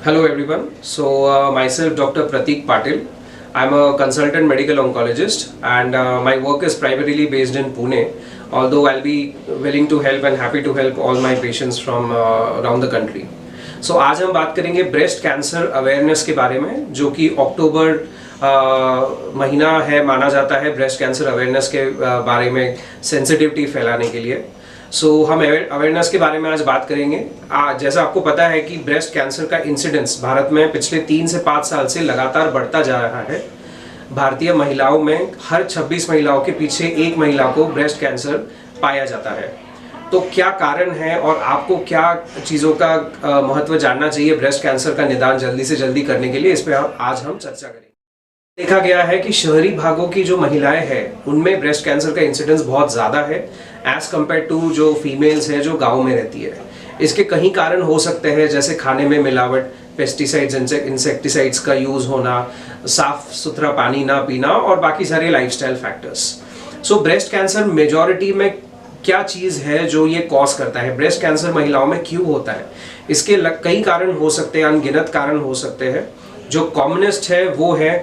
Hello everyone. Myself Dr. Pratik Patil. I'm a consultant medical oncologist and my work is primarily based in Pune. Although I'll be willing to help and happy to help all my patients from around the country. So आज हम बात करेंगे breast cancer awareness के बारे में, जो कि अक्टूबर महीना है माना जाता है ब्रेस्ट कैंसर अवेयरनेस के बारे में सेंसिटिविटी फैलाने के लिए। हम अवेयरनेस के बारे में आज बात करेंगे। जैसा आपको पता है कि ब्रेस्ट कैंसर का इंसिडेंस भारत में पिछले 3 से 5 साल से लगातार बढ़ता जा रहा है। भारतीय महिलाओं में हर 26 महिलाओं के पीछे एक महिला को ब्रेस्ट कैंसर पाया जाता है। तो क्या कारण है और आपको क्या चीज़ों का महत्व जानना चाहिए ब्रेस्ट कैंसर का निदान जल्दी से जल्दी करने के लिए, इस पर आज हम चर्चा करेंगे। देखा गया है कि शहरी भागों की जो महिलाएं हैं उनमें ब्रेस्ट कैंसर का इंसिडेंस बहुत ज़्यादा है एज कम्पेयर टू जो फीमेल्स है जो गांव में रहती है। इसके कई कारण हो सकते हैं, जैसे खाने में मिलावट, पेस्टिसाइड्स इंसेक्टिसाइड्स का यूज़ होना, साफ सुथरा पानी ना पीना और बाकी सारे lifestyle factors. Breast cancer majority में क्या चीज़ है जो ये कॉज करता है, ब्रेस्ट कैंसर महिलाओं में क्यों होता है, इसके कई कारण हो सकते हैं, अनगिनत कारण हो सकते हैं। जो कॉमनेस्ट है वो है,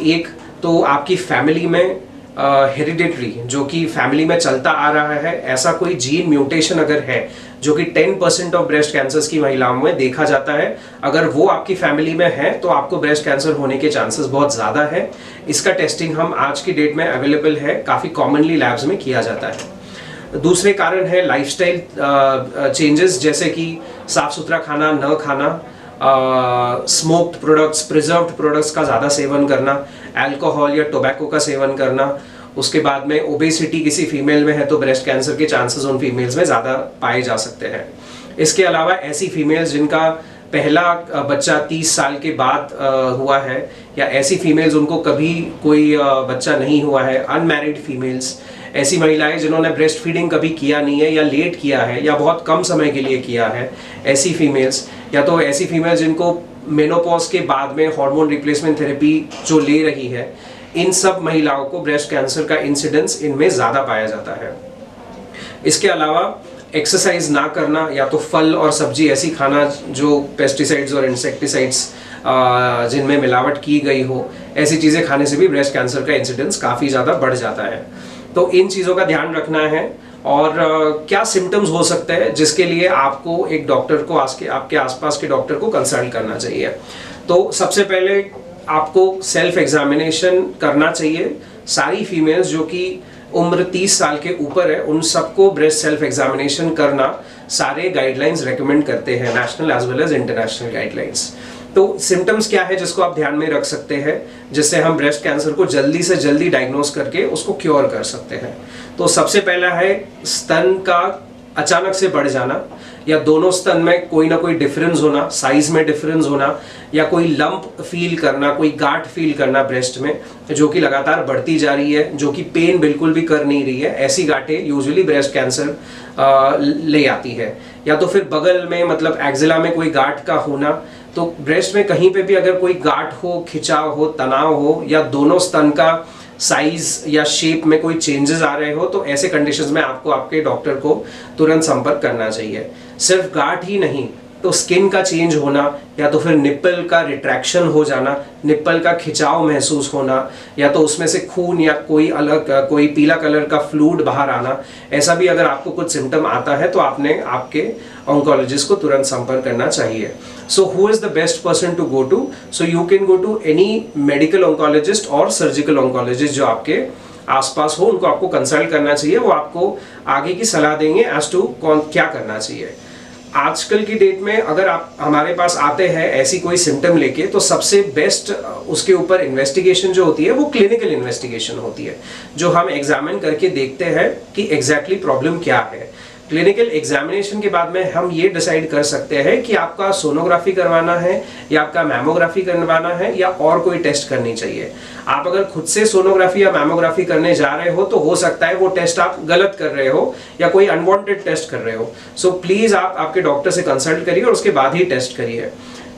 एक तो आपकी फैमिली में हेरिडिटरी, जो कि फैमिली में चलता आ रहा है, ऐसा कोई जीन म्यूटेशन अगर है जो कि 10% ऑफ ब्रेस्ट कैंसर्स की महिलाओं में देखा जाता है, अगर वो आपकी फैमिली में है तो आपको ब्रेस्ट कैंसर होने के चांसेस बहुत ज़्यादा है। इसका टेस्टिंग हम आज की डेट में अवेलेबल है, काफ़ी कॉमनली लैब्स में किया जाता है। दूसरे कारण है लाइफस्टाइल चेंजेस, जैसे कि साफ सुथरा खाना न खाना, स्मोक्ड प्रोडक्ट्स, प्रिजर्व्ड प्रोडक्ट्स का ज़्यादा सेवन करना, अल्कोहल या टोबैको का सेवन करना। उसके बाद में ओबेसिटी किसी फीमेल में है तो ब्रेस्ट कैंसर के चांसेस उन फीमेल्स में ज़्यादा पाए जा सकते हैं। इसके अलावा ऐसी फीमेल्स जिनका पहला बच्चा 30 साल के बाद हुआ है, या ऐसी फीमेल्स उनको कभी कोई बच्चा नहीं हुआ है, अनमैरिड फीमेल्स, ऐसी महिलाएं जिन्होंने ब्रेस्ट फीडिंग कभी किया नहीं है या लेट किया है या बहुत कम समय के लिए किया है, ऐसी फीमेल्स, या तो ऐसी फीमेल्स जिनको मेनोपॉज के बाद में हार्मोन रिप्लेसमेंट थेरेपी जो ले रही है, इन सब महिलाओं को ब्रेस्ट कैंसर का इंसिडेंस इनमें ज़्यादा पाया जाता है। इसके अलावा एक्सरसाइज ना करना, या तो फल और सब्जी ऐसी खाना जो पेस्टिसाइड्स और इंसेक्टिसाइड्स जिनमें मिलावट की गई हो, ऐसी चीज़ें खाने से भी ब्रेस्ट कैंसर का इंसिडेंस काफ़ी ज़्यादा बढ़ जाता है। तो इन चीज़ों का ध्यान रखना है। और क्या सिम्टम्स हो सकते हैं जिसके लिए आपको एक डॉक्टर को आपके आसपास के डॉक्टर को कंसल्ट करना चाहिए। तो सबसे पहले आपको सेल्फ एग्जामिनेशन करना चाहिए। सारी फीमेल्स जो कि उम्र 30 साल के ऊपर है उन सबको ब्रेस्ट सेल्फ एग्जामिनेशन करना सारे गाइडलाइंस रेकमेंड करते हैं, national as well as international guidelines. तो सिम्टम्स क्या है जिसको आप ध्यान में रख सकते हैं, जिससे हम ब्रेस्ट कैंसर को जल्दी से जल्दी डायग्नोस करके उसको क्योर कर सकते हैं। तो सबसे पहला है स्तन का अचानक से बढ़ जाना, या दोनों स्तन में कोई ना कोई डिफरेंस होना, साइज में डिफरेंस होना, या कोई लंप फील करना, कोई गांठ फील करना ब्रेस्ट में जो कि लगातार बढ़ती जा रही है, जो कि पेन बिल्कुल भी कर नहीं रही है। ऐसी गांठें यूजुअली ब्रेस्ट कैंसर ले आती है। या तो फिर बगल में, मतलब एक्जिला में कोई गांठ का होना। तो ब्रेस्ट में कहीं पे भी अगर कोई गांठ हो, खिंचाव हो, तनाव हो, या दोनों स्तन का साइज या शेप में कोई चेंजेस आ रहे हो, तो ऐसे कंडीशंस में आपको आपके डॉक्टर को तुरंत संपर्क करना चाहिए। सिर्फ गांठ ही नहीं, तो स्किन का चेंज होना, या तो फिर निप्पल का रिट्रैक्शन हो जाना, निप्पल का खिंचाव महसूस होना, या तो उसमें से खून या कोई पीला कलर का फ्लूइड बाहर आना, ऐसा भी अगर आपको कुछ सिम्टम आता है तो आपने आपके ऑन्कोलॉजिस्ट को तुरंत संपर्क करना चाहिए। So who is the best person to go to? So you can go to any medical oncologist और सर्जिकल ऑन्कोलॉजिस्ट जो आपके आसपास हो, उनको आपको कंसल्ट करना चाहिए। वो आपको आगे की सलाह देंगे एज टू क्या करना चाहिए। आजकल की डेट में अगर आप हमारे पास आते हैं ऐसी कोई सिम्टम लेके, तो सबसे बेस्ट उसके ऊपर इन्वेस्टिगेशन जो होती है वो क्लिनिकल इन्वेस्टिगेशन होती है, जो हम एग्जामिन करके देखते हैं कि एग्जैक्टली प्रॉब्लम क्या है। क्लिनिकल एग्जामिनेशन के बाद में हम ये डिसाइड कर सकते हैं कि आपका सोनोग्राफी करवाना है या आपका मैमोग्राफी करवाना है या और कोई टेस्ट करनी चाहिए। आप अगर खुद से सोनोग्राफी या मैमोग्राफी करने जा रहे हो तो हो सकता है वो टेस्ट आप गलत कर रहे हो या कोई अनवांटेड टेस्ट कर रहे हो। सो प्लीज आप आपके डॉक्टर से कंसल्ट करिए और उसके बाद ही टेस्ट करिए।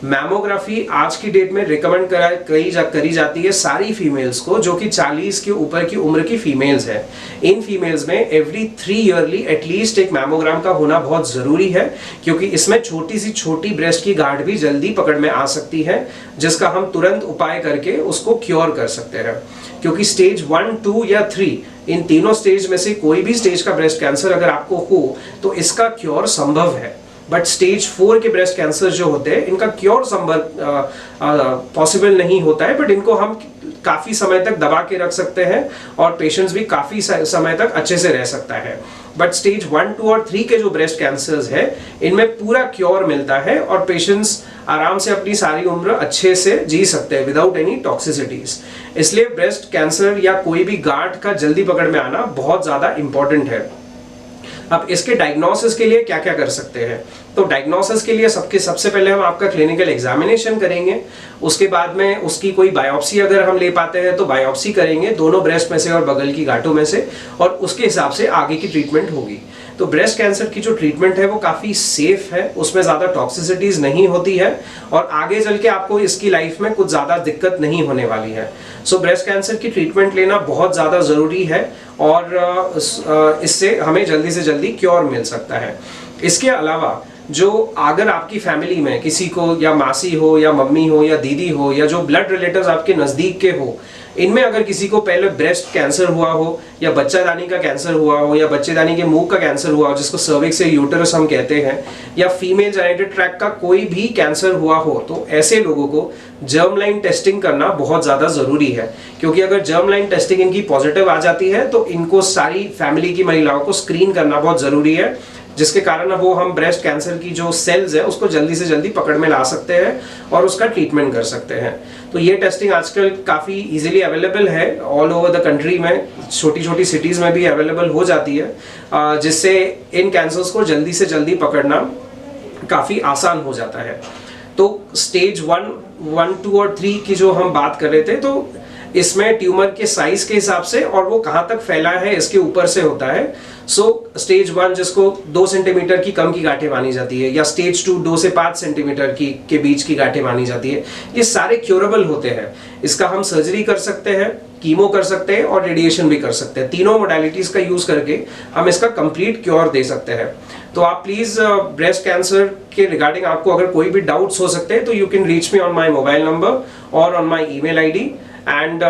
मैमोग्राफी आज की डेट में रिकमेंड करी जाती है सारी फीमेल्स को जो कि 40 के ऊपर की उम्र की फीमेल्स है। इन फीमेल्स में एवरी 3 ईयरली एटलीस्ट एक मैमोग्राम का होना बहुत जरूरी है, क्योंकि इसमें छोटी सी छोटी ब्रेस्ट की गांठ भी जल्दी पकड़ में आ सकती है, जिसका हम तुरंत उपाय करके उसको क्योर कर सकते हैं। क्योंकि स्टेज 1, 2 या 3 इन तीनों स्टेज में से कोई भी स्टेज का ब्रेस्ट कैंसर अगर आपको हो तो इसका क्योर संभव है। बट स्टेज 4 के ब्रेस्ट कैंसर जो होते हैं इनका क्योर संभव पॉसिबल नहीं होता है, बट इनको हम काफी समय तक दबा के रख सकते हैं और पेशेंट्स भी काफी समय तक अच्छे से रह सकता है। बट स्टेज 1, 2 और 3 के जो ब्रेस्ट कैंसर्स है इनमें पूरा क्योर मिलता है और पेशेंट्स आराम से अपनी सारी उम्र अच्छे से जी सकते हैं विदाउट एनी टॉक्सिसिटीज। इसलिए ब्रेस्ट कैंसर या कोई भी गांठ का जल्दी पकड़ में आना बहुत ज्यादा इंपॉर्टेंट है। अब इसके डायग्नोसिस के लिए क्या क्या कर सकते हैं? तो डायग्नोसिस के लिए सबसे पहले हम आपका क्लिनिकल एग्जामिनेशन करेंगे, उसके बाद में उसकी कोई बायोप्सी अगर हम ले पाते हैं तो बायोप्सी करेंगे दोनों ब्रेस्ट में से और बगल की गांठों में से, और उसके हिसाब से आगे की ट्रीटमेंट होगी। तो ब्रेस्ट कैंसर की जो ट्रीटमेंट है वो काफी सेफ है, उसमें ज्यादा टॉक्सिसिटीज नहीं होती है और आगे चल के आपको इसकी लाइफ में कुछ ज्यादा दिक्कत नहीं होने वाली है। सो ब्रेस्ट कैंसर की ट्रीटमेंट लेना बहुत ज्यादा जरूरी है और इससे हमें जल्दी से जल्दी क्योर मिल सकता है। इसके अलावा जो अगर आपकी फैमिली में किसी को या मासी हो या मम्मी हो या दीदी हो या जो ब्लड रिलेटिव्स आपके नजदीक के हो, इनमें अगर किसी को पहले ब्रेस्ट कैंसर हुआ हो या बच्चादानी का कैंसर हुआ हो या बच्चेदानी के मुंह का कैंसर हुआ हो जिसको सर्विक्स या यूटेरस हम कहते हैं, या फीमेल जेनिटल ट्रैक्ट का कोई भी कैंसर हुआ हो, तो ऐसे लोगों को जर्म लाइन टेस्टिंग करना बहुत ज्यादा जरूरी है। क्योंकि अगर जर्म लाइन टेस्टिंग इनकी पॉजिटिव आ जाती है तो इनको सारी फैमिली की महिलाओं को स्क्रीन करना बहुत जरूरी है, जिसके कारण वो हम ब्रेस्ट कैंसर की जो सेल्स है उसको जल्दी से जल्दी पकड़ में ला सकते हैं और उसका ट्रीटमेंट कर सकते हैं। तो ये टेस्टिंग आजकल काफ़ी इजीली अवेलेबल है ऑल ओवर द कंट्री में, छोटी छोटी सिटीज़ में भी अवेलेबल हो जाती है, जिससे इन कैंसर्स को जल्दी से जल्दी पकड़ना काफ़ी आसान हो जाता है। तो स्टेज 1, 2 और 3 की जो हम बात कर रहे थे, तो इसमें ट्यूमर के साइज के हिसाब से और वो कहाँ तक फैला है इसके ऊपर से होता है। सो स्टेज 1 जिसको 2 सेंटीमीटर की कम की गांठें मानी जाती है, या स्टेज 2 2 से 5 सेंटीमीटर के बीच की गांठें मानी जाती है, ये सारे क्योरेबल होते हैं। इसका हम सर्जरी कर सकते हैं, कीमो कर सकते हैं और रेडिएशन भी कर सकते हैं। तीनों मोडालिटीज का यूज करके हम इसका कंप्लीट क्योर दे सकते हैं। तो आप प्लीज ब्रेस्ट कैंसर के रिगार्डिंग आपको अगर कोई भी डाउट्स हो सकते हैं तो you can reach me on my mobile number और on my email ID, and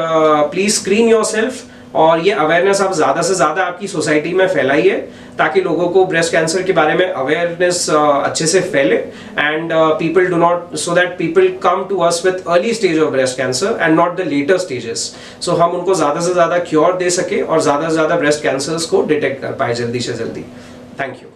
please screen yourself. और ये अवेयरनेस आप ज्यादा से ज्यादा आपकी सोसाइटी में फैलाइए ताकि लोगों को ब्रेस्ट कैंसर के बारे में अवेयरनेस अच्छे से फैले, and people do not, so that people come to us with early stage of breast cancer and not the later stages. So हम उनको ज्यादा से ज्यादा क्योर दे सके और ज्यादा से ज्यादा ब्रेस्ट कैंसर्स को डिटेक्ट कर पाए जल्दी से जल्दी। Thank you.